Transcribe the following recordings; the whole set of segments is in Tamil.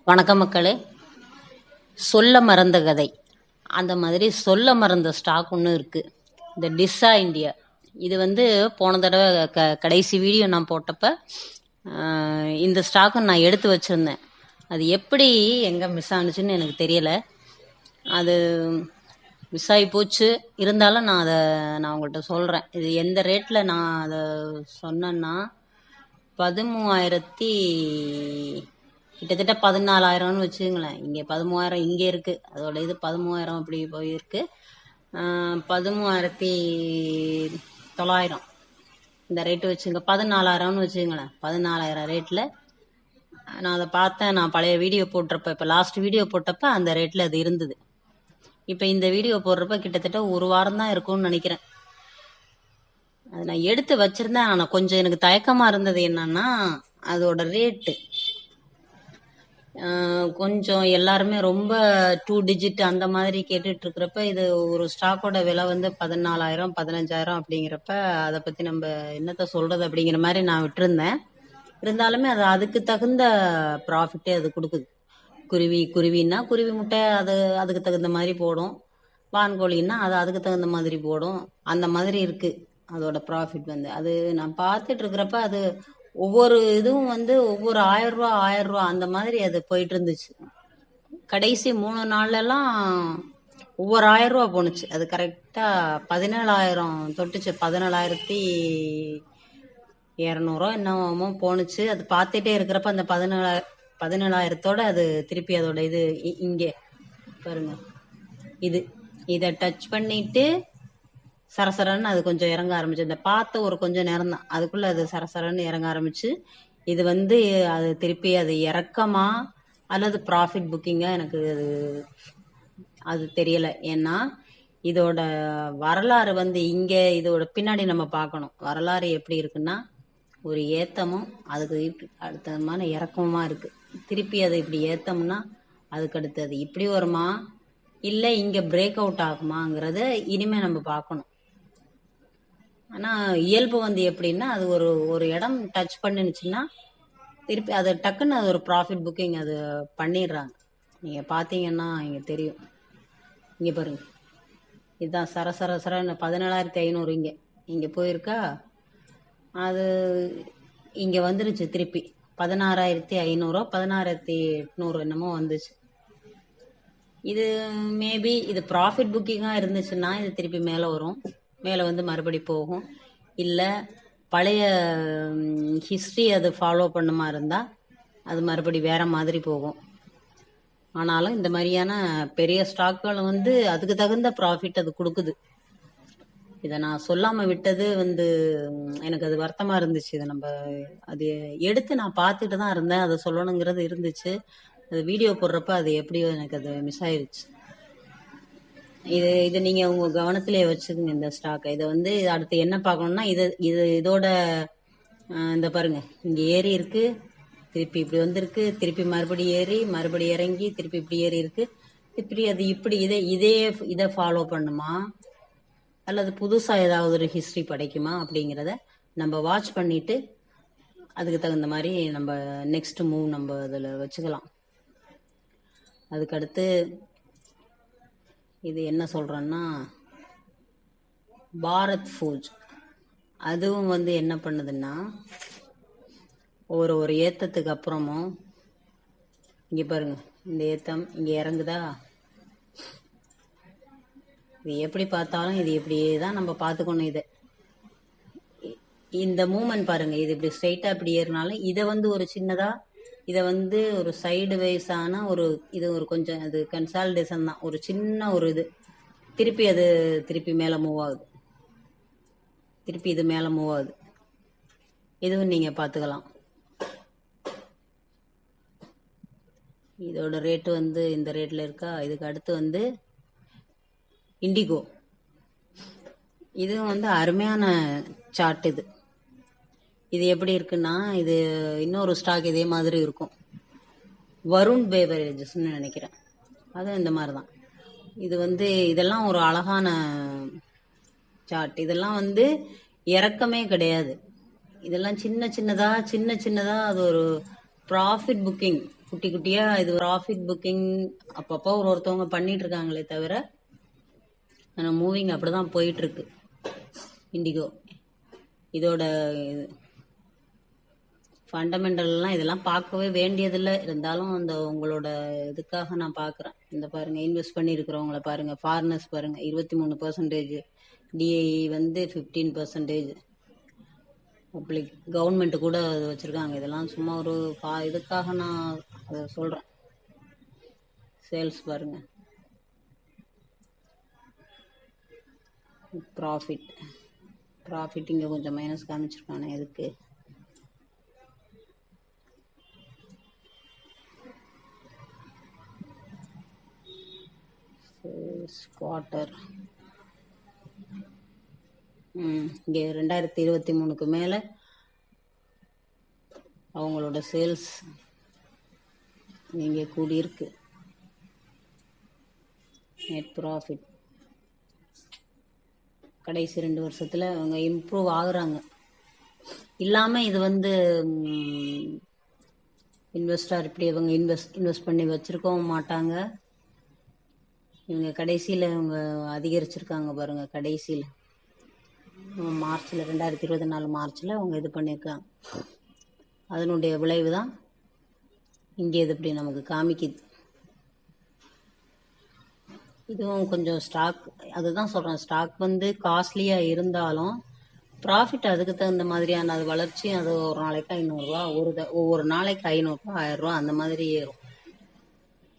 வணக்கம் மக்களே. சொல்ல மறந்த கதை, அந்த மாதிரி சொல்ல மறந்த ஸ்டாக் ஒன்று இருக்குது. இந்த டிஸ்ஸா இந்தியா இது போன தடவை கடைசி வீடியோ நான் போட்டப்ப இந்த ஸ்டாக்கை நான் எடுத்து வச்சுருந்தேன். அது எப்படி எங்கே மிஸ் ஆனுச்சுன்னு எனக்கு தெரியலை. அது மிஸ் ஆகி போச்சு. இருந்தாலும் நான் உங்கள்கிட்ட சொல்கிறேன். இது எந்த ரேட்டில் நான் அதை சொன்னேன்னா 13,000 கிட்டத்தட்ட 14,000ன்னு வச்சுங்களேன். இங்கே 13,000 இங்கே இருக்குது. அதோட இது 13,000 அப்படி போயிருக்கு. 13,900 இந்த ரேட்டு வச்சுங்க. 14,000ன்னு வச்சுங்களேன். 14,000 ரேட்டில் நான் அதை பார்த்தேன். நான் பழைய வீடியோ போட்டிருப்பேன். இப்போ லாஸ்ட் வீடியோ போட்டப்ப அந்த ரேட்டில் அது இருந்தது. இப்போ இந்த வீடியோ போடுறப்ப கிட்டத்தட்ட ஒரு வாரம் தான் இருக்கும்னு நினைக்கிறேன். அது நான் எடுத்து வச்சுருந்தேன். ஆனால் கொஞ்சம் எனக்கு தயக்கமாக இருந்தது. என்னன்னா அதோட ரேட்டு கொஞ்சம் எல்லாருமே ரொம்ப 2 டிஜிட் அந்த மாதிரி கேட்டுட்டு இருக்கிறப்ப, இது ஒரு ஸ்டாக்கோட விலை 14,000 15,000 அப்படிங்கிறப்ப அதை பற்றி நம்ம என்னத்த சொல்கிறது அப்படிங்கிற மாதிரி நான் விட்டுருந்தேன். இருந்தாலுமே அது அதுக்கு தகுந்த ப்ராஃபிட்டே அது கொடுக்குது. குருவின்னா குருவி முட்டை அது அதுக்கு தகுந்த மாதிரி போடும். வான்கோழின்னா அது அதுக்கு தகுந்த மாதிரி போடும். அந்த மாதிரி இருக்குது அதோட ப்ராஃபிட். அது நான் பார்த்துட்டு இருக்கிறப்ப அது ஒவ்வொரு இதுவும் ஒவ்வொரு 1,000 ரூபா அந்த மாதிரி அது போயிட்டு இருந்துச்சு. கடைசி 3 நாள்லாம் ஒவ்வொரு 1,000 ரூபா போணுச்சு. அது கரெக்டாக 17,000 தொட்டுச்சு. 17,200 என்னமோ போணுச்சு. அது பார்த்துட்டே இருக்கிறப்ப அந்த 17,000 அது திருப்பி அதோட இது இங்கே பாருங்க, இதை டச் பண்ணிட்டு சரசரன்னு அது கொஞ்சம் இறங்க ஆரம்பிச்சு. இந்த பார்த்த ஒரு கொஞ்சம் நேரம் தான், அதுக்குள்ள அது சரசரன்னு இறங்க ஆரம்பிச்சு. இது அது திருப்பி அது இறக்கமா அல்லது ப்ராஃபிட் புக்கிங்கா எனக்கு அது தெரியல. ஏன்னா இதோட வரலாறு இங்கே இதோட பின்னாடி நம்ம பார்க்கணும். வரலாறு எப்படி இருக்குன்னா, ஒரு ஏத்தமும் அதுக்கு அடுத்தமான இறக்கமா இருக்கு. திருப்பி அதை இப்படி ஏத்தம்னா அதுக்கு அடுத்தது இப்படி வருமா இல்லை இங்கே பிரேக் அவுட் ஆகுமாங்கிறத இனிமே நம்ம பார்க்கணும். ஆனால் இயல்பு எப்படின்னா, அது ஒரு இடம் டச் பண்ணினுச்சுன்னா திருப்பி அதை டக்குன்னு அது ஒரு ப்ராஃபிட் புக்கிங் அது பண்ணிடுறாங்க. நீங்கள் பார்த்தீங்கன்னா இங்கே தெரியும். இங்கே பாருங்க, இதுதான் சரசரன்னு 17,500 இங்கே போயிருக்கா. அது இங்கே வந்துருச்சு திருப்பி 16,500 16,800 என்னமோ வந்துச்சு. இது மேபி இது ப்ராஃபிட் புக்கிங்காக இருந்துச்சுன்னா இது திருப்பி மேலே வரும். மேலே மறுபடி போகும். இல்லை பழைய ஹிஸ்ட்ரி அது ஃபாலோ பண்ணுமா இருந்தால் அது மறுபடி வேற மாதிரி போகும். ஆனாலும் இந்த மாதிரியான பெரிய ஸ்டாக்குகள் அதுக்கு தகுந்த ப்ராஃபிட் அது கொடுக்குது. இதை நான் சொல்லாமல் விட்டது எனக்கு அது வருத்தமாக இருந்துச்சு. இதை நம்ம அது எடுத்து நான் பார்த்துட்டு தான் இருந்தேன். அதை சொல்லணுங்கிறது இருந்துச்சு. அது வீடியோ போடுறப்ப அது எப்படியோ எனக்கு அது மிஸ் ஆயிடுச்சு. இது நீங்க உங்க கவனத்திலே வச்சுக்கோங்க இந்த ஸ்டாக்கை. இதை அடுத்து என்ன பார்க்கணும்னா, இதோட இந்த பாருங்க, இங்க ஏறி இருக்கு, திருப்பி இப்படி வந்திருக்கு, திருப்பி மறுபடி ஏறி மறுபடி இறங்கி திருப்பி இப்படி ஏறி இருக்கு. இப்படி அது இப்படி இதை ஃபாலோ பண்ணுமா அல்லது புதுசா ஏதாவது ஒரு ஹிஸ்டரி படைக்குமா அப்படிங்கிறத நம்ம வாட்ச் பண்ணிட்டு அதுக்கு தகுந்த மாதிரி நம்ம நெக்ஸ்ட் மூவ் நம்ம அதில் வச்சுக்கலாம். அதுக்கடுத்து இது என்ன சொல்றேன்னா, பாரத் ஃபோர்ஜ் அதுவும் என்ன பண்ணுதுன்னா, ஒரு ஏத்தத்துக்கு அப்புறமும் இங்க பாருங்க, இந்த ஏத்தம் இங்க இறங்குதா. இது எப்படி பார்த்தாலும் இது இப்படியே தான் நம்ம பார்த்துக்கணும். இந்த மூமெண்ட் பாருங்க, இது இப்படி ஸ்ட்ரைட்டா இப்படி ஏறினாலும் இதை ஒரு சின்னதா இதை ஒரு சைடு வைஸான இது ஒரு கொஞ்சம் அது கன்சால்டேஷன் தான். ஒரு சின்ன ஒரு இது திருப்பி மேலே மூவ் ஆகுது. திருப்பி இது மேலே மூவ் ஆகுது. இதுவும் நீங்க பார்த்துக்கலாம். இதோட ரேட்டு இந்த ரேட்ல இருக்கா. இதுக்கு அடுத்து இண்டிகோ. இதுவும் அருமையான சார்ட். இது எப்படி இருக்குன்னா, இது இன்னொரு ஸ்டாக் இதே மாதிரி இருக்கும். வருண் பேவரேஜஸ்ன்னு நினைக்கிறேன். அதுவும் இந்த மாதிரி தான். இது இதெல்லாம் ஒரு அழகான சார்ட். இதெல்லாம் இறக்கமே கிடையாது. இதெல்லாம் சின்ன சின்னதா அது ஒரு ப்ராஃபிட் புக்கிங் குட்டி குட்டியா இது ப்ராஃபிட் புக்கிங் அப்பப்போ ஒருத்தவங்க பண்ணிட்டு இருக்காங்களே தவிர மூவிங் அப்படிதான் போயிட்டு இருக்கு இண்டிகோ. இதோட ஃபண்டமெண்டல்லாம் இதெல்லாம் பார்க்கவே வேண்டியதில்லை, இருந்தாலும் அந்த உங்களோட இதுக்காக நான் பார்க்குறேன். இந்த பாருங்க, இன்வெஸ்ட் பண்ணியிருக்கிறவங்கள பாருங்க, ஃபாரினர்ஸ் பாருங்க 23%, டிஐ வந்து 15%. அப்படி கவர்மெண்ட் கூட அது வச்சிருக்காங்க. இதெல்லாம் சும்மா ஒரு இதுக்காக நான் அதை சொல்றேன். சேல்ஸ் பாருங்க, ப்ராஃபிட் இங்க கொஞ்சம் மைனஸ் காமிச்சிருக்கானே எதுக்கு? குவார்ட்டர் இங்கே 2023க்கு மேல அவங்களோட சேல்ஸ் இங்கே கூடியிருக்கு. நெட் ப்ராஃபிட் கடைசி 2 வருஷத்துல அவங்க இம்ப்ரூவ் ஆகுறாங்க. இல்லாம இது வந்து இன்வெஸ்டர் இப்படி இவங்க இன்வெஸ்ட் பண்ணி வச்சிருக்கவும் மாட்டாங்க. இவங்க கடைசியில இவங்க அதிகரிச்சிருக்காங்க பாருங்க. கடைசியில மார்ச்ல 2024 மார்ச்ல அவங்க இது பண்ணியிருக்காங்க. அதனுடைய விளைவு தான் இங்கே இது இப்படி நமக்கு காமிக்குது. இதுவும் கொஞ்சம் ஸ்டாக், அதுதான் சொல்றேன், ஸ்டாக் வந்து காஸ்ட்லியா இருந்தாலும் ப்ராஃபிட் அதுக்கு தகுந்த மாதிரியான அது வளர்ச்சி. அது ஒரு நாளைக்கு 500 ரூபா, ஒவ்வொரு நாளைக்கு 500 ரூபா 1000 ரூபா அந்த மாதிரி ஏறும்.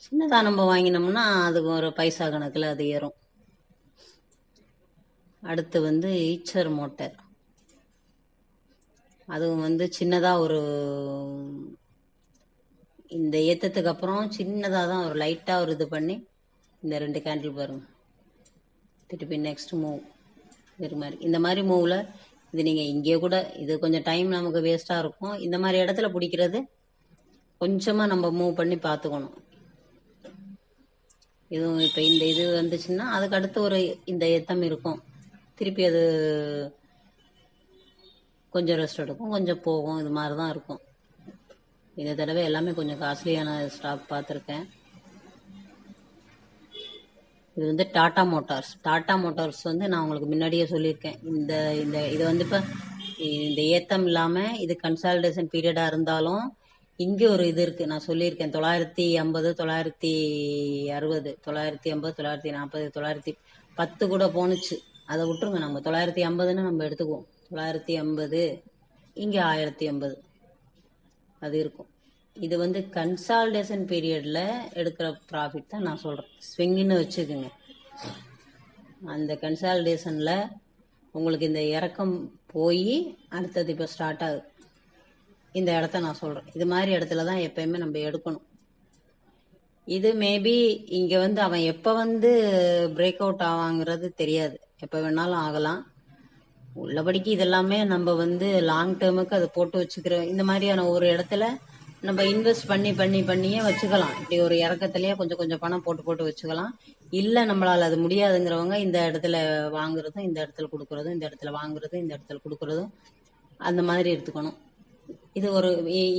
சின்னதா நம்ம வாங்கினோம்னா அதுக்கு ஒரு பைசா கணக்குல அது ஏறும். அடுத்து வந்து ஈச்சர் மோட்டார், அதுவும் வந்து சின்னதா ஒரு இந்த ஏத்தத்துக்கு அப்புறம் சின்னதா தான் ஒரு லைட்டா ஒரு இது பண்ணி இந்த 2 கேண்டில் பாருங்க, திருப்பி நெக்ஸ்ட் மூவ் இது மாதிரி. இந்த மாதிரி மூவ்ல இது நீங்க இங்கே கூட இது கொஞ்சம் டைம் நமக்கு வேஸ்டா இருக்கும். இந்த மாதிரி இடத்துல பிடிக்கிறது கொஞ்சமா நம்ம மூவ் பண்ணி பார்த்துக்கணும். இதுவும் இப்ப இந்த இது வந்துச்சுன்னா அதுக்கு அடுத்து ஒரு இந்த ஏத்தம் இருக்கும், திருப்பி அது கொஞ்சம் ரெஸ்ட் எடுக்கும், கொஞ்சம் போகும். இது மாதிரி தான் இருக்கும். இந்த தடவை எல்லாமே கொஞ்சம் காஸ்ட்லியான ஸ்டாக் பார்த்துருக்கேன். இது வந்து டாடா மோட்டார்ஸ் வந்து நான் உங்களுக்கு முன்னாடியே சொல்லியிருக்கேன். இந்த இந்த இது வந்து இப்போ இந்த ஏத்தம் இல்லாம இது கன்சாலிடேஷன் பீரியடா இருந்தாலும் இங்கே ஒரு இது இருக்கு, நான் சொல்லியிருக்கேன். 950, 960, 950, 940, 910 கூட போணுச்சு. அதை விட்டுருங்க, நம்ம 950ன்னு நம்ம எடுத்துக்குவோம். 950, இங்கே 1080 அது இருக்கும். இது வந்து கன்சாலிடேஷன் பீரியட்ல எடுக்கிற ப்ராஃபிட் தான் நான் சொல்றேன். ஸ்விங்குன்னு வச்சுக்கோங்க. அந்த கன்சாலிடேஷன்ல உங்களுக்கு இந்த இறக்கம் போய் அடுத்தது இப்போ ஸ்டார்ட் ஆகுது. இந்த இடத்த நான் சொல்றேன். இது மாதிரி இடத்துல தான் எப்பயுமே நம்ம எடுக்கணும். இது மேபி இங்க வந்து அவன் எப்ப வந்து பிரேக் அவுட் ஆவாங்கிறது தெரியாது, எப்ப வேணாலும் ஆகலாம். உள்ளபடிக்கு இதெல்லாமே நம்ம வந்து லாங் டேர்முக்கு அதை போட்டு வச்சுக்கிற இந்த மாதிரியான ஒரு இடத்துல நம்ம இன்வெஸ்ட் பண்ணியே வச்சுக்கலாம். இப்படி ஒரு இறக்கத்திலேயே கொஞ்சம் கொஞ்சம் பணம் போட்டு வச்சுக்கலாம். இல்ல நம்மளால அது முடியாதுங்கிறவங்க இந்த இடத்துல வாங்குறதும், இந்த இடத்துல கொடுக்கறதும், இந்த இடத்துல வாங்குறதும், இந்த இடத்துல கொடுக்கறதும் அந்த மாதிரி எடுத்துக்கணும். இது ஒரு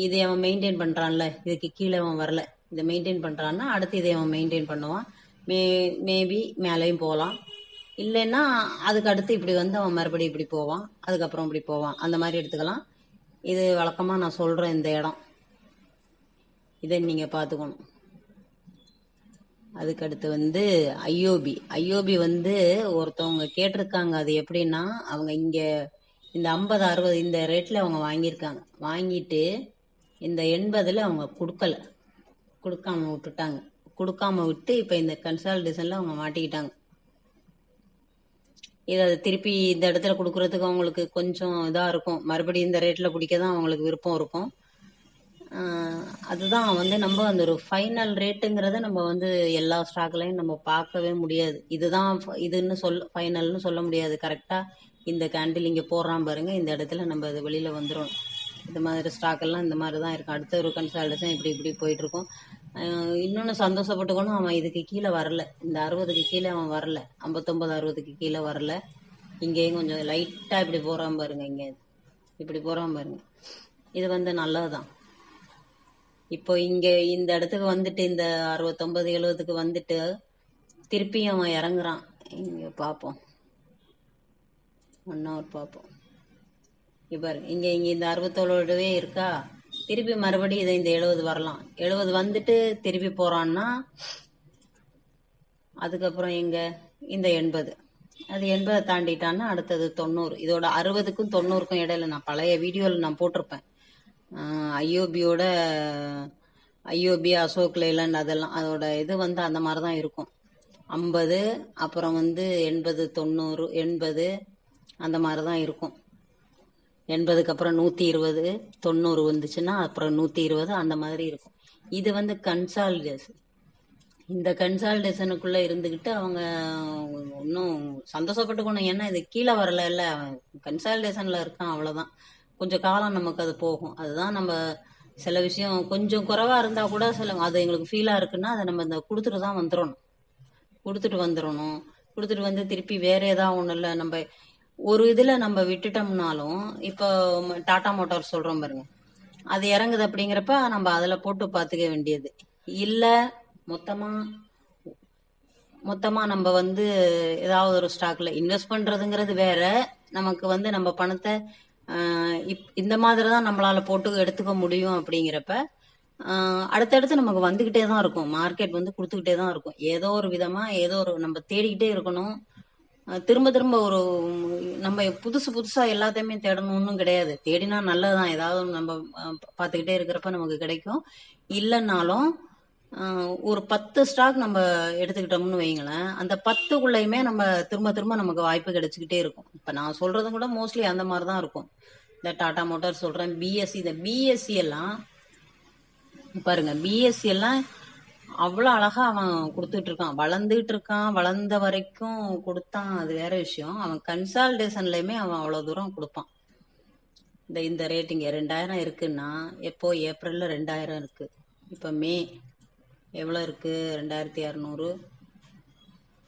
இதை அவன் மெயின்டைன் பண்றான்ல, இதுக்கு கீழே அவன் வரல, இதை மெயின்டைன் பண்றான்னா அடுத்து இதை அவன் மெயின்டைன் பண்ணுவான். மேபி மேலேயும் போகலாம். இல்லைன்னா அதுக்கு அடுத்து இப்படி வந்து அவன் மறுபடியும் இப்படி போவான், அதுக்கப்புறம் இப்படி போவான், அந்த மாதிரி எடுத்துக்கலாம். இது வழக்கமா நான் சொல்றேன். இந்த இடம் இதை நீங்க பாத்துக்கணும். அதுக்கு அடுத்து வந்து ஐஓபி வந்து ஒருத்தவங்க கேட்டிருக்காங்க. அது எப்படின்னா, அவங்க இங்க இந்த 50, 60 இந்த ரேட்ல அவங்க வாங்கியிருக்காங்க. வாங்கிட்டு இந்த 80ல அவங்க கொடுக்காம விட்டுட்டாங்க. கொடுக்காம விட்டு இப்ப இந்த கன்சாலிடேஷன்ல அவங்க மாட்டிக்கிட்டாங்க. இதை திருப்பி இந்த இடத்துல கொடுக்கறதுக்கு அவங்களுக்கு கொஞ்சம் இதா இருக்கும். மறுபடியும் இந்த ரேட்ல பிடிக்க தான் அவங்களுக்கு விருப்பம் இருக்கும். அதுதான் வந்து நம்ம அந்த ஒரு ஃபைனல் ரேட்டுங்கிறத நம்ம வந்து எல்லா ஸ்டாக்லையும் நம்ம பார்க்கவே முடியாது. இதுதான் இதுன்னு ஃபைனல்னு சொல்ல முடியாது. கரெக்டா இந்த கேண்டில் இங்க போடுறான் பாருங்க, இந்த இடத்துல நம்ம அது வெளியில வந்துடும். இந்த மாதிரி ஸ்டாக் எல்லாம் இந்த மாதிரி தான் இருக்கும். அடுத்த ஒரு கன்சாலிடேஷன் இப்படி போயிட்டு இருக்கும். இன்னொன்னு சந்தோஷப்பட்டுக்கணும், அவன் இதுக்கு கீழே வரல. இந்த 60க்கு கீழே அவன் வரல, 59, 60க்கு கீழே வரல. இங்கேயும் கொஞ்சம் லைட்டா இப்படி போறான் பாருங்க, இங்க இப்படி போறான் பாருங்க. இது வந்து நல்லதுதான். இப்போ இங்க இந்த இடத்துக்கு வந்துட்டு இந்த 69 70க்கு வந்துட்டு திருப்பியும் அவன் இறங்குறான். இங்க பார்ப்போம், 1 hour பார்ப்போம். இங்க பாருங்க, இங்க இங்க இந்த 67 இருக்கா, திருப்பி மறுபடியும் இதை இந்த 70 வரலாம். 70 வந்துட்டு திருப்பி போறான்னா அதுக்கப்புறம் எங்க இந்த 80, அது 80 தாண்டிட்டான்னா அடுத்தது 90. இதோட 60க்கும் 90க்கும் இடையில நான் பழைய வீடியோவில் நான் போட்டிருப்பேன். ஐஓபியோட ஐஓபி அசோக் லேலண்ட் அதெல்லாம் அதோட இது வந்து அந்த மாதிரி தான் இருக்கும். 50, அப்புறம் வந்து 80 90 80 அந்த மாதிரி தான் இருக்கும். 80க்கு அப்புறம் 120, 90 வந்துச்சுன்னா அப்புறம் 120 அந்த மாதிரி இருக்கும். இது வந்து கன்சாலிடேஷன். இந்த கன்சாலிடேஷனுக்குள்ள இருந்துகிட்டு அவங்க இன்னும் சந்தோஷப்பட்டுக்கணும். ஏன்னா இது கீழே வரல, இல்ல கன்சாலிடேஷன்ல இருக்கான், அவ்வளவுதான். கொஞ்சம் காலம் நமக்கு அது போகும். அதுதான் நம்ம சில விஷயம் கொஞ்சம் குறைவா இருந்தா கூட சில அது எங்களுக்கு ஃபீலா இருக்குன்னா அதை நம்ம இந்த கொடுத்துட்டு தான் வந்துடணும். கொடுத்துட்டு வந்து திருப்பி வேற ஏதாவது ஒண்ணு இல்ல, நம்ம ஒரு இதுல நம்ம விட்டுட்டோம்னாலும், இப்போ டாடா மோட்டார் சொல்றோம் பாருங்க, அது இறங்குது அப்படிங்கிறப்ப நம்ம அதுல போட்டு பாத்துக்க வேண்டியது இல்ல. மொத்தமா நம்ம வந்து ஏதாவது ஒரு ஸ்டாக்ல இன்வெஸ்ட் பண்றதுங்கிறது வேற. நமக்கு வந்து நம்ம பணத்தை இந்த மாதிரி தான் நம்மளால போட்டு எடுத்துக்க முடியும். அப்படிங்கிறப்ப அடுத்தடுத்து நமக்கு வந்துகிட்டே தான் இருக்கும். மார்க்கெட் வந்து கொடுத்துக்கிட்டே தான் இருக்கும். ஏதோ ஒரு விதமா ஏதோ ஒரு நம்ம தேடிக்கிட்டே இருக்கணும். திரும்ப திரும்ப ஒரு நம்ம புதுசா எல்லாத்தையுமே தேடணும்னு கிடையாது. தேடினா நல்லதுதான். ஏதாவது நம்ம பார்த்துக்கிட்டே இருக்கிறப்ப நமக்கு கிடைக்கும். இல்லைன்னாலும் ஒரு 10 ஸ்டாக் நம்ம எடுத்துக்கிட்டோம்னு வைங்களேன், அந்த 10க்குள்ளயுமே நம்ம திரும்ப திரும்ப நமக்கு வாய்ப்பு கிடைச்சிக்கிட்டே இருக்கும். இப்ப நான் சொல்றதும் கூட மோஸ்ட்லி அந்த மாதிரி தான் இருக்கும். இந்த டாடா மோட்டார் சொல்றேன், பிஎஸ்சி, இந்த பிஎஸ்சி எல்லாம் பாருங்க, பிஎஸ்சி எல்லாம் அவ்வளவு அழகா அவன் கொடுத்துட்டு இருக்கான், வளர்ந்துட்டு இருக்கான். வளர்ந்த வரைக்கும் கொடுத்தான், அது வேற விஷயம். அவன் கன்சால்டேஷன்லயுமே அவன் அவ்வளவு தூரம் கொடுப்பான். இந்த ரேட்டிங் 2000 இருக்குன்னா, எப்போ ஏப்ரல்ல 2000 இருக்கு. இப்ப மே எவ்வளவு இருக்கு, 2200.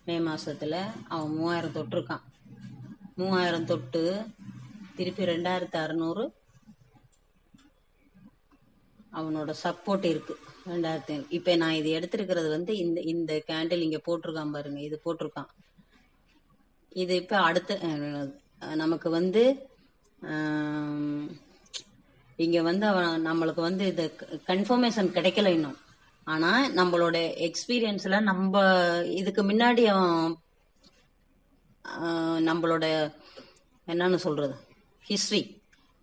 மே மாசத்துல அவன் 3000 தொட்டிருக்கான். 3000 தொட்டு திருப்பி 2600 அவனோட சப்போர்ட் இருக்கு. 2000. இப்ப நான் இது எடுத்திருக்கிறது வந்து இந்த கேண்டில் இங்க போட்டிருக்கான் பாருங்க, இது போட்டிருக்கான். இது இப்ப அடுத்த நமக்கு வந்து இங்க வந்து அவன் நம்மளுக்கு வந்து இது கன்ஃபர்மேஷன் கிடைக்கல இன்னும். ஆனா நம்மளோட எக்ஸ்பீரியன்ஸ்ல நம்ம இதுக்கு முன்னாடி அவன் நம்மளோட என்னன்னு சொல்றது ஹிஸ்டரி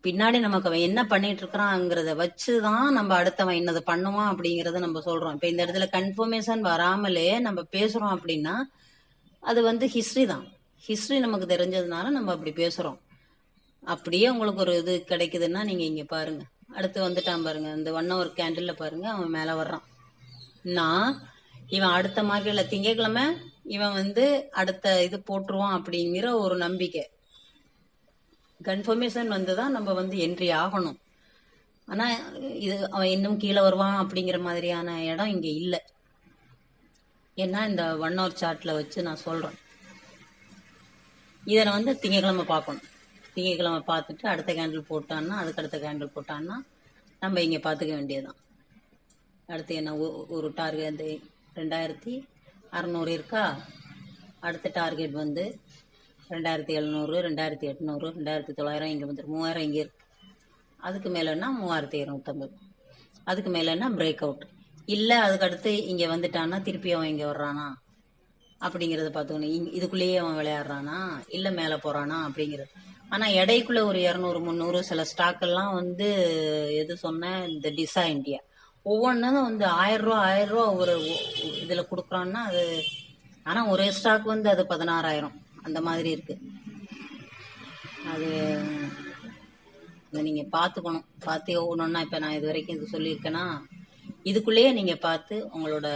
பின்னாடி நமக்கு அவன் என்ன பண்ணிட்டு இருக்கிறாங்கிறத வச்சுதான் நம்ம அடுத்தவன் என்னது பண்ணுவான் அப்படிங்கறத நம்ம சொல்றோம். இப்ப இந்த இடத்துல கன்ஃபர்மேஷன் வராமலே நம்ம பேசுறோம் அப்படின்னா அது வந்து ஹிஸ்டரி தான். ஹிஸ்டரி நமக்கு தெரிஞ்சதுனால நம்ம அப்படி பேசுறோம். அப்படியே உங்களுக்கு ஒரு இது கிடைக்குதுன்னா நீங்க இங்க பாருங்க, அடுத்து வந்துட்டான் பாருங்க, இந்த 1 hour கேண்டில்ல பாருங்க, அவன் மேல வர்றான். நான் இவன் அடுத்த மார்க்கெட்ல திங்கட்கிழமை இவன் வந்து அடுத்த இது போட்டுருவான் அப்படிங்கிற ஒரு நம்பிக்கை. கன்ஃபர்மேஷன் வந்துதான் நம்ம வந்து என்ட்ரி ஆகணும். ஆனா இது அவன் இன்னும் கீழே வருவான் அப்படிங்கிற மாதிரியான இடம் இங்க இல்லை. ஏன்னா இந்த 1 hour சார்ட்ல வச்சு நான் சொல்றேன். இதை வந்து திங்கட்கிழமை பார்க்கணும். திங்கட்கிழமை பார்த்துட்டு அடுத்த கேண்டில் போட்டான்னா, அதுக்கு அடுத்த கேண்டில் போட்டான்னா நம்ம இங்க பாத்துக்க வேண்டியதுதான். அடுத்து என்ன, ஒரு டார்கெட் 2600 இருக்கா. அடுத்த டார்கெட் வந்து 2700, 2800, 2900, இங்க வந்து 3000 இங்க இருக்கு. அதுக்கு மேலன்னா 3250. அதுக்கு மேலன்னா பிரேக் அவுட் இல்ல. அதுக்கு அடுத்து இங்க வந்துட்டான்னா திருப்பி அவன் இங்க வர்றானா அப்படிங்கறத பாத்துக்கணும். இதுக்குள்ளேயே அவன் விளையாடுறானா இல்ல மேல போறானா அப்படிங்கிறது. ஆனா எடைக்குள்ள ஒரு 200 300 சில ஸ்டாக் எல்லாம் வந்து எது சொன்ன, இந்த டிசா இந்தியா ஒவ்வொன்றும் வந்து 1000 ரூபா ஒரு இதுல குடுக்கறான்னா அது, ஆனா ஒரே ஸ்டாக் வந்து அது 16,000 அந்த மாதிரி இருக்கு. அது நீங்க பாத்துக்கணும். பார்த்து ஒவ்வொன்னா. இப்ப நான் இது வரைக்கும் இது சொல்லியிருக்கேன்னா இதுக்குள்ளேயே நீங்க பார்த்து உங்களோட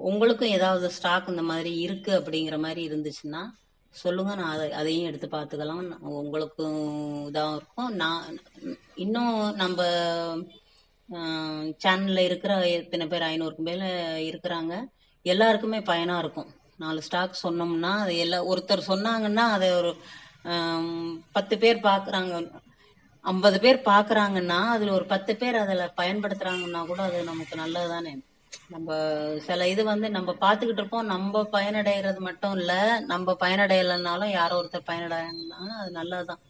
உங்களுக்கும் ஏதாவது ஸ்டாக் இந்த மாதிரி இருக்கு அப்படிங்கிற மாதிரி இருந்துச்சுன்னா சொல்லுங்க, நான் அதையும் எடுத்து பார்த்துக்கலாம். உங்களுக்கும் இதாக இருக்கும். நான் இன்னும் நம்ம சேனல்ல இருக்கிற எத்தனை பேர் 500க்கு மேல இருக்கிறாங்க, எல்லாருக்குமே பயனா இருக்கும். 4 ஸ்டாக் சொன்னோம்னா அது ஒருத்தர் சொன்னாங்கன்னா அதை ஒரு 10 பேர் பாக்குறாங்க. 50 பேர் பாக்குறாங்கன்னா அதுல ஒரு 10 பேர் அதுல பயன்படுத்துறாங்கன்னா கூட அது நமக்கு நல்லதுதானே. நம்ம சில இது நம்ம பாத்துக்கிட்டு இருப்போம். நம்ம பயனடைகிறது மட்டும் இல்ல, நம்ம பயனடையலைன்னாலும் யாரோ ஒருத்தர் பயனடைந்தாங்கன்னா அது நல்லதுதான்.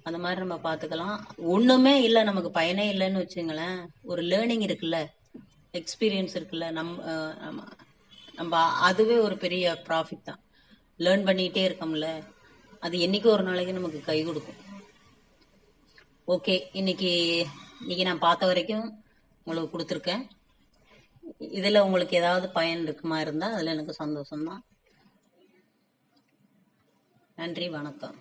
அந்த மாதிரி நம்ம பாத்துக்கலாம். ஒண்ணுமே இல்ல, நமக்கு பயனே இல்லைன்னு வச்சுங்களேன், ஒரு லேர்னிங் இருக்குல்ல, எக்ஸ்பீரியன்ஸ் இருக்குல்ல, நம்ம அதுவே ஒரு பெரிய ப்ராஃபிட் தான். லேர்ன் பண்ணிட்டே இருக்கோம்ல, அது என்னைக்கு ஒரு நாளைக்கு நமக்கு கை கொடுக்கும். ஓகே, இன்னைக்கு நான் பார்த்த வரைக்கும் உங்களுக்கு கொடுத்துருக்கேன். இதுல உங்களுக்கு ஏதாவது பயன் இருக்குமா இருந்தா அதுல எனக்கு சந்தோஷம் தான். நன்றி, வணக்கம்.